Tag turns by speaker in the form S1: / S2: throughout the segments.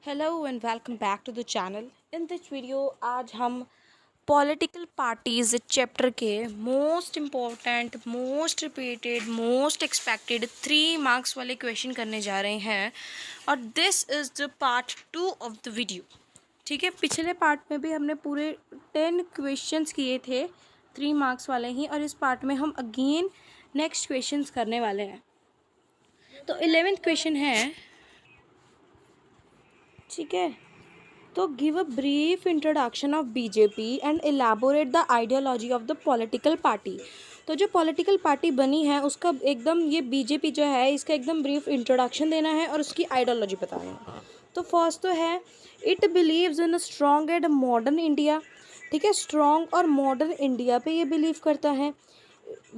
S1: Hello and welcome back to the channel. In this video आज हम political parties chapter के most important, most repeated, most expected 3 marks वाले question करने जा रहे हैं और this is the part 2 of the video. ठीक है, पिछले पार्ट में भी हमने पूरे 10 क्वेश्चंस किए थे 3 मार्क्स वाले ही, और इस पार्ट में हम अगेन नेक्स्ट क्वेश्चंस करने वाले हैं। तो 11th क्वेश्चन है, ठीक है, तो give a brief introduction of BJP and elaborate the ideology of the political party. तो जो पॉलिटिकल पार्टी बनी है उसका एकदम, ये बीजेपी जो है इसका एकदम ब्रीफ इंट्रोडक्शन देना है और उसकी आइडियोलॉजी बताना है। तो फर्स्ट तो है, it believes in a strong and modern India. ठीक है, स्ट्रॉन्ग और मॉडर्न इंडिया पे ये बिलीव करता है,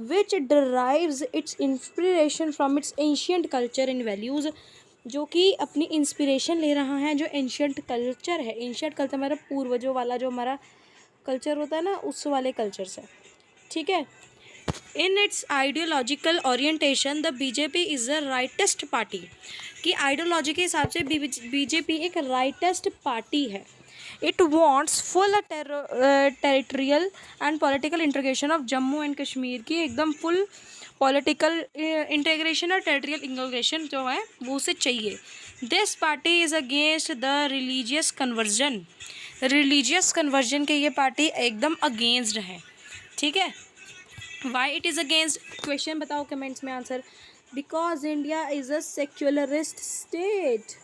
S1: which drives its inspiration from its ancient culture and values, जो कि अपनी इंस्पिरेशन ले रहा है जो एंशियंट कल्चर है। एंशियंट कल्चर हमारा पूर्वजों वाला जो हमारा कल्चर होता है ना, उस वाले कल्चर से। ठीक है, in its ideological orientation the BJP is a rightest party. कि आइडियोलॉजी के हिसाब से बीजेपी एक राइटेस्ट पार्टी है। It wants full territorial and political integration of Jammu and Kashmir की एकदम फुल पॉलिटिकल इंटीग्रेशन और टेरिटोरियल इंटीग्रेशन जो है वो उसे चाहिए। This party is against the religious conversion. Religious conversion के ये पार्टी एकदम अगेंस्ट है। ठीक है, why it is against, question बताओ कमेंट्स में answer. Because India is a secularist state.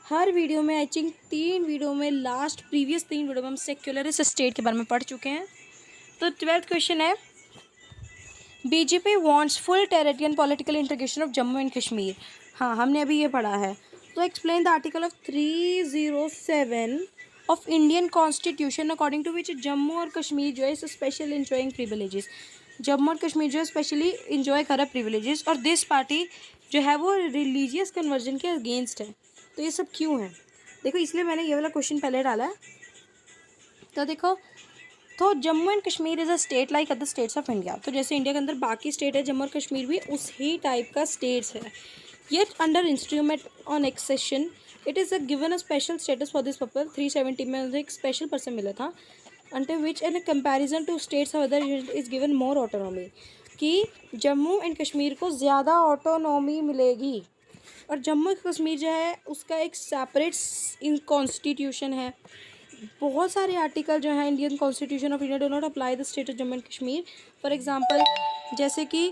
S1: Her video में, आई थिंक 3 वीडियो में, लास्ट प्रीवियस 3 वीडियो में हम सेक्युलरिस्ट स्टेट के बारे में पढ़ चुके हैं। तो 12th क्वेश्चन है, BJP wants full territorial political integration of Jammu and Kashmir. हाँ, हमने अभी ये पढ़ा है। तो explain the article of 307 of Indian constitution according to which Jammu और कश्मीर जो है स्पेशल इंजॉइंग प्रिविलेजेस। जम्मू और कश्मीर जो है स्पेशली इंजॉय कर रहा प्रिविलेजेस, और दिस पार्टी जो है वो रिलीजियस कन्वर्जन के अगेंस्ट है। तो ये सब क्यों है, देखो, इसलिए मैंने ये वाला क्वेश्चन पहले डाला है। तो देखो, तो Jammu and Kashmir is a state like other states of India. तो जैसे इंडिया के अंदर बाकी स्टेट है, जम्मू और कश्मीर भी उस ही टाइप का स्टेट्स है। Yet under instrument on accession it is a given a special status for this purpose. 370 में उसे एक स्पेशल पर्सन मिला था, under which in comparison to status of other is given more autonomy. कि Jammu and Kashmir को ज़्यादा autonomy मिलेगी, और जम्मू कश्मीर जो है उसका एक सेपरेट इन कॉन्स्टिट्यूशन है। बहुत सारे आर्टिकल जो हैं Indian constitution of India do not apply the state of Jammu and Kashmir. For example, जैसे कि,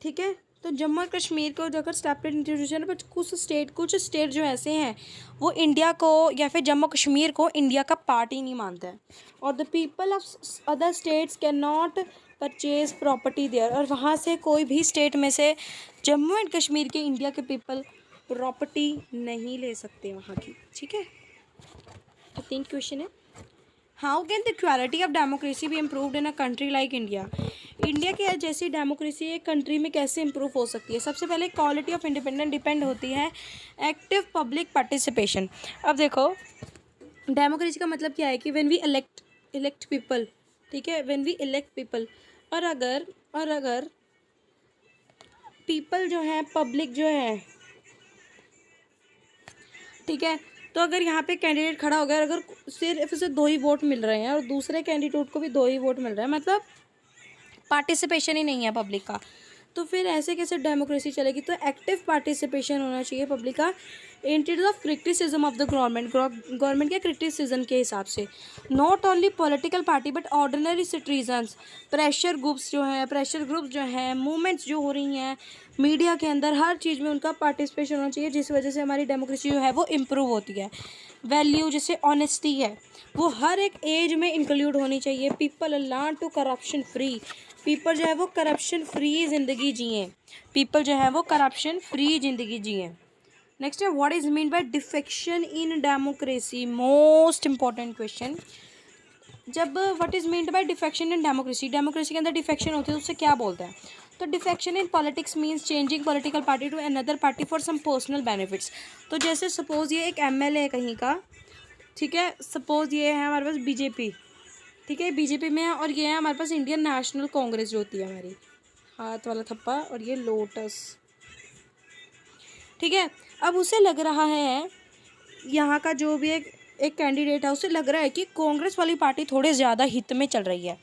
S1: ठीक है, तो जम्मू और कश्मीर को अगर सेपरेट इंस्टीट्यूशन है, बट कुछ स्टेट जो ऐसे हैं वो इंडिया को या फिर जम्मू कश्मीर को इंडिया का पार्ट ही नहीं मानते हैं। और the people of other states can not purchase property there. और वहाँ से कोई भी स्टेट में से जम्मू एंड कश्मीर के इंडिया के पीपल प्रॉपर्टी नहीं ले सकते वहाँ की। ठीक है, तो 3 क्वेश्चन है, how can the quality of democracy be improved in a country like India. India के जैसी डेमोक्रेसी एक कंट्री में कैसे इम्प्रूव हो सकती है। सबसे पहले क्वालिटी ऑफ इंडिपेंडेंट डिपेंड होती है एक्टिव पब्लिक पार्टिसिपेशन। अब देखो, डेमोक्रेसी का मतलब क्या है कि व्हेन वी इलेक्ट पीपल, ठीक है, व्हेन वी इलेक्ट पीपल, और अगर पीपल जो है, पब्लिक जो है, ठीक है, तो अगर यहाँ पे कैंडिडेट खड़ा हो गया, अगर सिर्फ उसे 2 ही वोट मिल रहे हैं और दूसरे कैंडिडेट को भी 2 ही वोट मिल रहे हैं, मतलब पार्टिसिपेशन ही नहीं है पब्लिक का, तो फिर ऐसे कैसे डेमोक्रेसी चलेगी। तो एक्टिव पार्टिसिपेशन होना चाहिए पब्लिक का instead of criticism of the government के क्रिटिसिज्म के हिसाब से। Not only political party but ordinary citizens, pressure groups जो हैं, मूवमेंट्स जो हो रही हैं मीडिया के अंदर, हर चीज़ में उनका पार्टिसिपेशन होना चाहिए, जिस वजह से हमारी डेमोक्रेसी जो है वो इम्प्रूव होती है। वैल्यू जैसे ऑनेस्टी है वो हर एक एज में इंक्लूड होनी चाहिए। People learn to corruption free. People जो है वो करप्शन फ्री ज़िंदगी जिए। पीपल जो है वो करप्शन फ्री ज़िंदगी जिए। नेक्स्ट है, what is mean by defection in democracy. Most important question. जब what is mean by defection in democracy, democracy के अंदर डिफेक्शन होती है तो उससे क्या बोलते हैं। तो defection in politics means changing political party to another party for some personal benefits. तो जैसे सपोज़ ये एक एमएलए है कहीं का, ठीक है, सपोज़ ये है हमारे पास बीजेपी, ठीक है, बीजेपी में है, और ये है हमारे पास इंडियन नेशनल कांग्रेस जो होती है हमारी, हाथ वाला थप्पा, और ये लोटस। ठीक है। अब उसे लग रहा है, यहाँ का जो भी एक कैंडिडेट है, उसे लग रहा है कि कांग्रेस वाली पार्टी थोड़े ज़्यादा हित में चल रही है।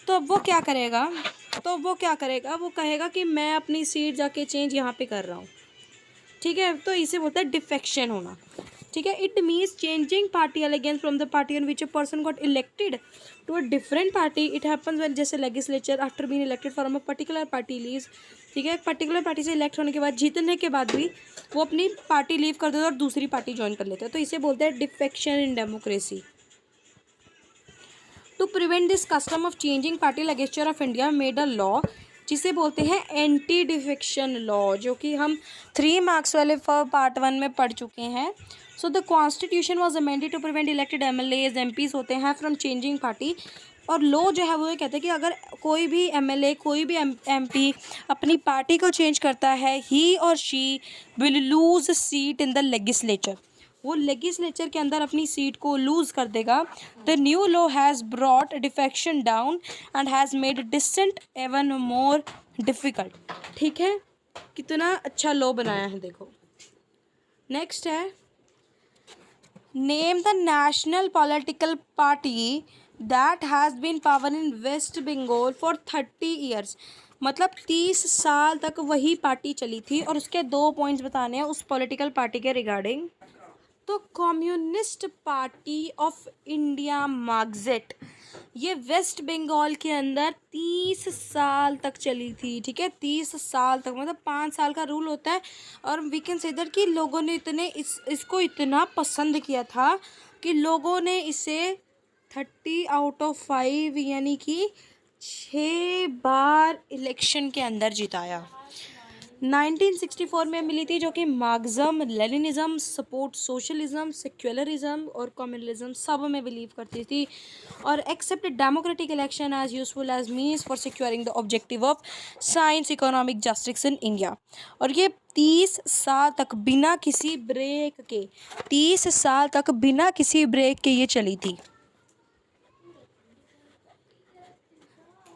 S1: तो अब वो क्या करेगा, वो कहेगा कि मैं अपनी सीट जाके चेंज यहाँ पे कर रहा हूँ। ठीक है, तो इसे बोलते हैं डिफेक्शन होना। ठीक है, it means changing party allegiance from the party on which a person got elected to a different party. It happens when, जैसे legislature after being elected from a particular party leaves. ठीक है, एक particular party से elect होने के बाद, जीतने के बाद भी वो अपनी पार्टी लीव कर देते हैं और दूसरी पार्टी ज्वाइन कर लेते हैं। तो इसे बोलते हैं defection in democracy. To prevent this custom of changing party, legislature of India made a law जिसे बोलते हैं एंटी डिफेक्शन लॉ, जो कि हम 3 मार्क्स वाले पार्ट 1 में पढ़ चुके हैं। So the constitution was amended to prevent elected MLAs MPs होते हैं फ्रॉम चेंजिंग पार्टी। और लॉ जो है वो ये कहते हैं कि अगर कोई भी MLA, कोई भी MP अपनी पार्टी को चेंज करता है, ही और she will lose seat in the legislature. वो लेजिस्लेचर के अंदर अपनी सीट को लूज़ कर देगा। The new law has brought defection down and has made dissent even more difficult. ठीक है, कितना अच्छा लॉ बनाया है, देखो। नेक्स्ट है, name the national political party that has been power in West Bengal for 30 years. मतलब 30 साल तक वही पार्टी चली थी। और उसके 2 पॉइंट्स बताने हैं उस पॉलिटिकल पार्टी के रिगार्डिंग। तो communist party of India Marxist, ये वेस्ट बंगाल के अंदर 30 साल तक चली थी। ठीक है, 30 साल तक, मतलब 5 साल का रूल होता है। और वी कैन से दैट कि लोगों ने इसको इतना पसंद किया था कि लोगों ने इसे 30 आउट ऑफ 5 यानी कि 6 बार इलेक्शन के अंदर जिताया। 1964 में मिली थी, जो कि Marxism, Leninism, support socialism, secularism और कम्युनलिज्म सब में बिलीव करती थी। और accept democratic election as useful as means for securing the objective of science economic justice in India. और ये 30 साल तक बिना किसी ब्रेक के, 30 साल तक बिना किसी ब्रेक के ये चली थी।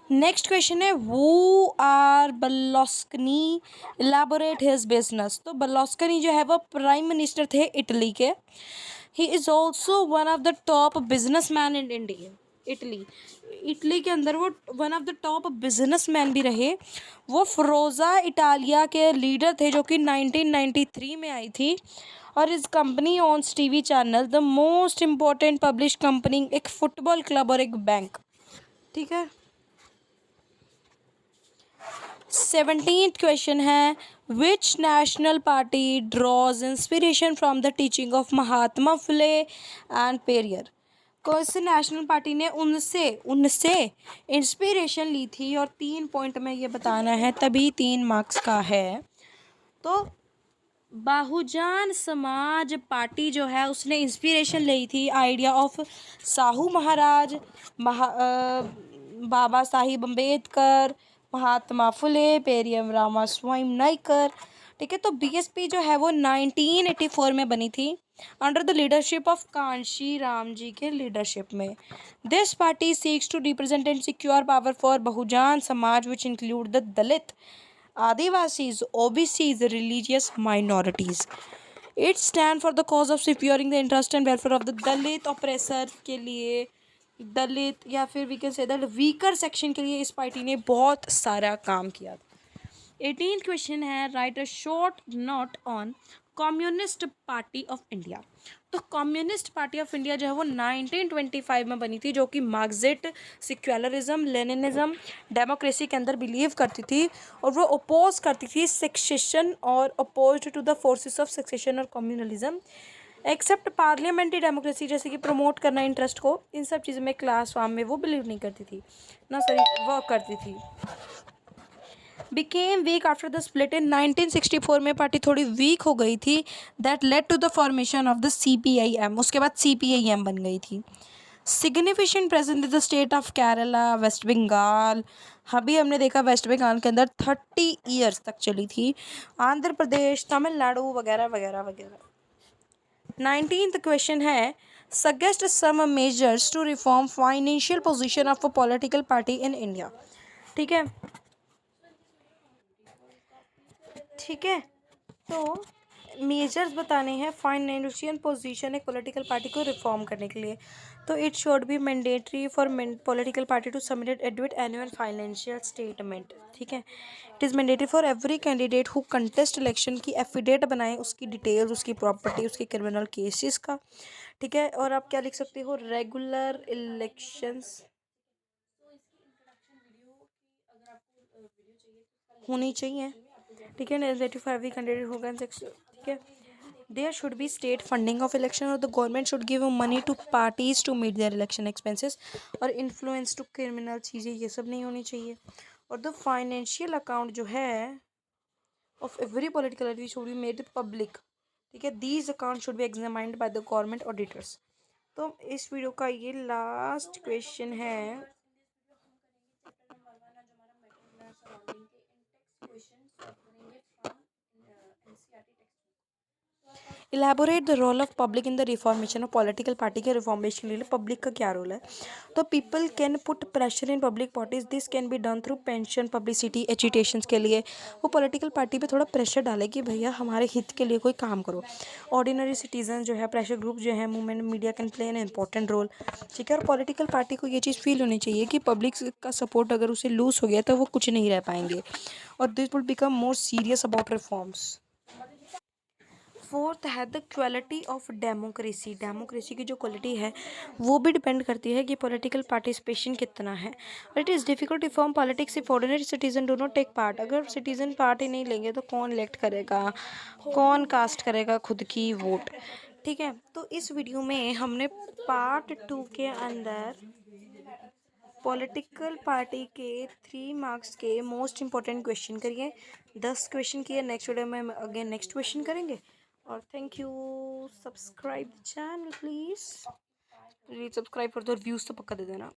S1: नेक्स्ट क्वेश्चन है, who are Berlusconi, elaborate his business. तो बर्लुस्कनी जो है वो प्राइम मिनिस्टर थे इटली के। He is also one of the top business man in India. Italy के अंदर वो one of the top business man भी रहे। वो फ्रोज़ा इटालिया के लीडर थे, जो कि 1993 में आई थी। और इस company owns TV channel, the most important publish company, एक फुटबॉल क्लब और एक बैंक। ठीक है, 17th क्वेश्चन है, which national party draws inspiration from the teaching of Mahatma Phule and Periyar. कौन सी नेशनल पार्टी ने उनसे इंस्पिरेशन ली थी। और 3 पॉइंट में ये बताना है, तभी 3 मार्क्स का है। तो बहुजन समाज पार्टी जो है उसने इंस्पिरेशन ली थी आइडिया ऑफ साहू महाराज, बाबा साहिब अम्बेडकर, महात्मा फुले, पेरियम रामास्वामी नायकर। ठीक है, तो BSP जो है वो 1984 में बनी थी under the leadership of Kanshi Ram ji के लीडरशिप में। This party seeks to represent and secure power for Bahujan Samaj which include the Dalit, Adivasis, OBCs, religious minorities. It stand for the cause of securing the interest and welfare of the Dalit oppressor के लिए, दलित या फिर we can say that weaker section के लिए इस party ने बहुत सारा काम किया था। 18th क्वेश्चन है, right a short note on communist party of India. तो कम्युनिस्ट पार्टी ऑफ इंडिया जो है वो 1925 में बनी थी, जो कि मार्क्सिस्ट, सेक्युलरिज्म, लेनिनिज्म, डेमोक्रेसी के अंदर बिलीव करती थी। और वो अपोज करती थी सेक्सेशन और opposed to the forces of secession और कम्युनलिज्म। एक्सेप्ट पार्लियामेंट्री डेमोक्रेसी, जैसे कि प्रमोट करना इंटरेस्ट को, इन सब चीज़ों में क्लास फॉर्म में वो बिलीव नहीं करती थी ना, सॉरी वर्क करती थी। Became weak after the split in 1964 में पार्टी थोड़ी वीक हो गई थी। That led to the formation of the CPIM, उसके बाद CPIM बन गई थी। Significant present in the state of Kerala, West Bengal. अभी हमने देखा वेस्ट बंगाल के अंदर 30 ईयर्स तक चली थी। आंध्र प्रदेश, तमिलनाडु वगैरह वगैरह वगैरह। 19th क्वेश्चन है, suggest some measures to reform financial position of a political party in India. ठीक है, तो मेजर्स बताने हैं फाइनेंशियल पोजीशन एक पॉलिटिकल पार्टी को रिफॉर्म करने के लिए। तो it should be mandatory for political party to submit admit annual financial statement. ठीक है, it is mandatory for every candidate who contest election की एफिडेट बनाए, उसकी डिटेल्स, उसकी प्रॉपर्टी, उसके क्रिमिनल केसेस का। ठीक है, और आप क्या लिख सकते हो, रेगुलर इलेक्शंस होनी चाहिए। ठीक है, नेगेटिव फॉर एवरी कैंडिडेट होगा। ठीक है, there should be state funding of election और the government should give money to parties to meet their election expenses. और इन्फ्लुएंस टू क्रिमिनल चीज़ें ये सब नहीं होनी चाहिए। और द फाइनेंशियल अकाउंट जो है of every political party should be made public. ठीक है, these account should be examined by the government auditors. तो इस वीडियो का ये लास्ट क्वेश्चन है। Elaborate the role of public in the reformation of political party के reformation के लिए पब्लिक का क्या रोल है। तो people can put pressure in public parties, this can be done through pension publicity education के लिए वो पॉलिटिकल पार्टी पे थोड़ा प्रेशर डाले कि भैया हमारे हित के लिए कोई काम करो। ऑर्डिनरी सिटीजन जो है, प्रेशर ग्रुप जो है, movement, media can play an important role. ठीक है, और पॉलिटिकल पार्टी को ये चीज़ फील होनी चाहिए कि पब्लिक का सपोर्ट अगर उसे लूज हो गया तो वो कुछ नहीं रह पाएंगे, और this will become more serious about reforms. Fourth है the quality of democracy. Democracy की जो क्वालिटी है वो भी डिपेंड करती है कि पॉलिटिकल पार्टिसिपेशन कितना है। It is difficult to form politics if ordinary citizen do not take part. अगर सिटीजन पार्ट ही नहीं लेंगे तो कौन इलेक्ट करेगा, कौन कास्ट करेगा खुद की वोट। ठीक है, तो इस वीडियो में हमने पार्ट 2 के अंदर पॉलिटिकल पार्टी के 3 मार्क्स के मोस्ट इंपॉर्टेंट क्वेश्चन करिए। 10 क्वेश्चन किए, नेक्स्ट वीडियो में अगेन नेक्स्ट क्वेश्चन करेंगे। और thank you. Subscribe the channel please, subscribe for the views तो पक्का दे देना।